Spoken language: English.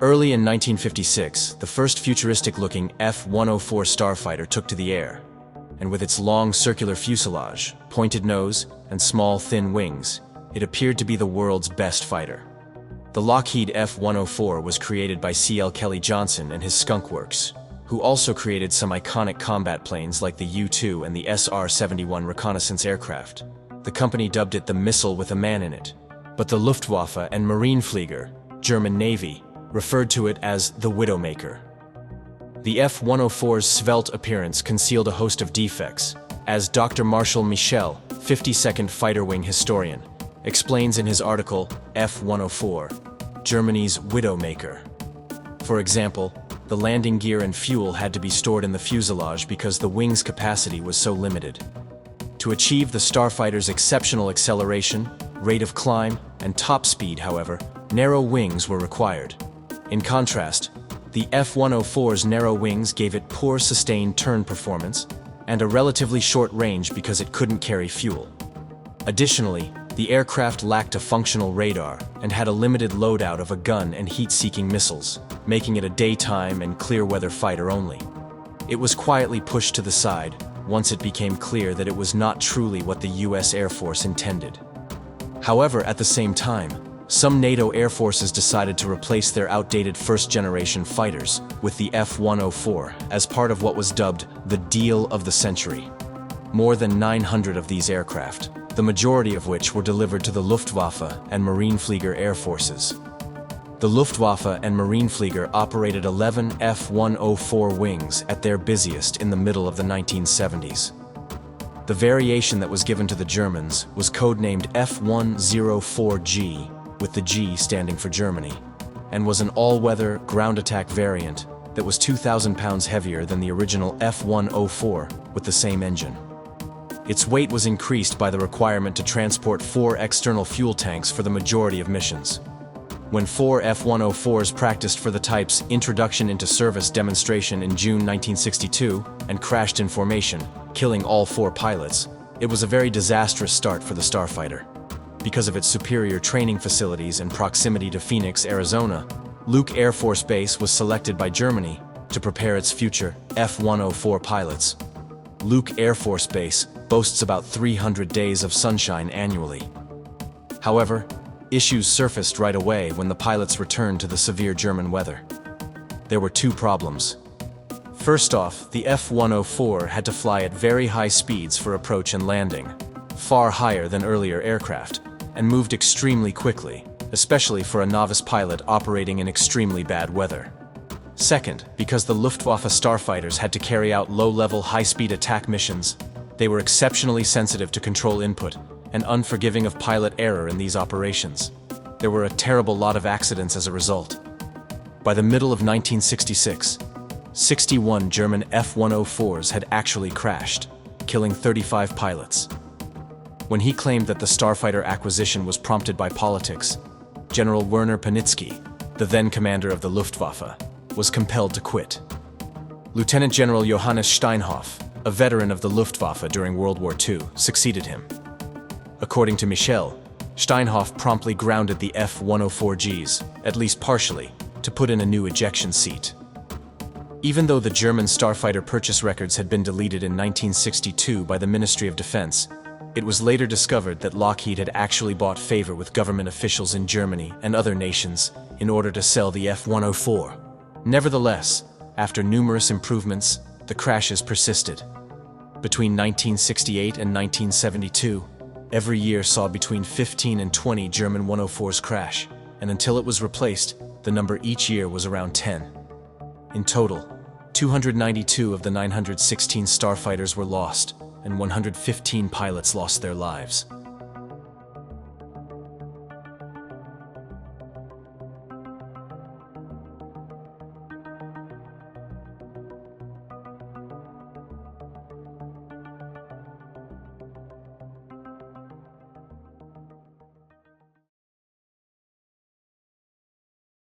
Early in 1956, the first futuristic-looking F-104 Starfighter took to the air, and with its long circular fuselage, pointed nose, and small thin wings, it appeared to be the world's best fighter. The Lockheed F-104 was created by C.L. Kelly Johnson and his Skunk Works, who also created some iconic combat planes like the U-2 and the SR-71 reconnaissance aircraft. The company dubbed it the missile with a man in it, but the Luftwaffe and Marineflieger, German Navy, referred to it as the Widowmaker. The F-104's svelte appearance concealed a host of defects, as Dr. Marshall Michel, 52nd Fighter Wing historian, explains in his article, F-104, Germany's Widowmaker. For example, the landing gear and fuel had to be stored in the fuselage because the wing's capacity was so limited. To achieve the Starfighter's exceptional acceleration, rate of climb, and top speed, however, narrow wings were required. In contrast, the F-104's narrow wings gave it poor sustained turn performance and a relatively short range because it couldn't carry fuel. Additionally, the aircraft lacked a functional radar and had a limited loadout of a gun and heat-seeking missiles, making it a daytime and clear-weather fighter only. It was quietly pushed to the side once it became clear that it was not truly what the U.S. Air Force intended. However, at the same time, some NATO air forces decided to replace their outdated first-generation fighters with the F-104 as part of what was dubbed the Deal of the Century. More than 900 of these aircraft, the majority of which were delivered to the Luftwaffe and Marineflieger air forces. The Luftwaffe and Marineflieger operated 11 F-104 wings at their busiest in the middle of the 1970s. The variation that was given to the Germans was codenamed F-104G, with the G standing for Germany, and was an all-weather, ground attack variant that was 2,000 pounds heavier than the original F-104 with the same engine. Its weight was increased by the requirement to transport 4 external fuel tanks for the majority of missions. When 4 F-104s practiced for the type's introduction into service demonstration in June 1962 and crashed in formation, killing all 4 pilots, it was a very disastrous start for the Starfighter. Because of its superior training facilities and proximity to Phoenix, Arizona, Luke Air Force Base was selected by Germany to prepare its future F-104 pilots. Luke Air Force Base boasts about 300 days of sunshine annually. However, issues surfaced right away when the pilots returned to the severe German weather. There were 2 problems. First off, the F-104 had to fly at very high speeds for approach and landing, far higher than earlier aircraft, and moved extremely quickly, especially for a novice pilot operating in extremely bad weather. Second, because the Luftwaffe starfighters had to carry out low-level, high-speed attack missions, they were exceptionally sensitive to control input and unforgiving of pilot error in these operations. There were a terrible lot of accidents as a result. By the middle of 1966, 61 German F-104s had actually crashed, killing 35 pilots. When he claimed that the Starfighter acquisition was prompted by politics, General Werner Panitsky, the then commander of the Luftwaffe, was compelled to quit. Lieutenant General Johannes Steinhoff, a veteran of the Luftwaffe during World War II, succeeded him. According to Michel, Steinhoff promptly grounded the F-104Gs, at least partially, to put in a new ejection seat. Even though the German Starfighter purchase records had been deleted in 1962 by the Ministry of Defense, it was later discovered that Lockheed had actually bought favor with government officials in Germany and other nations in order to sell the F-104. Nevertheless, after numerous improvements, the crashes persisted. Between 1968 and 1972, every year saw between 15 and 20 German 104s crash, and until it was replaced, the number each year was around 10. In total, 292 of the 916 starfighters were lost, and 115 pilots lost their lives.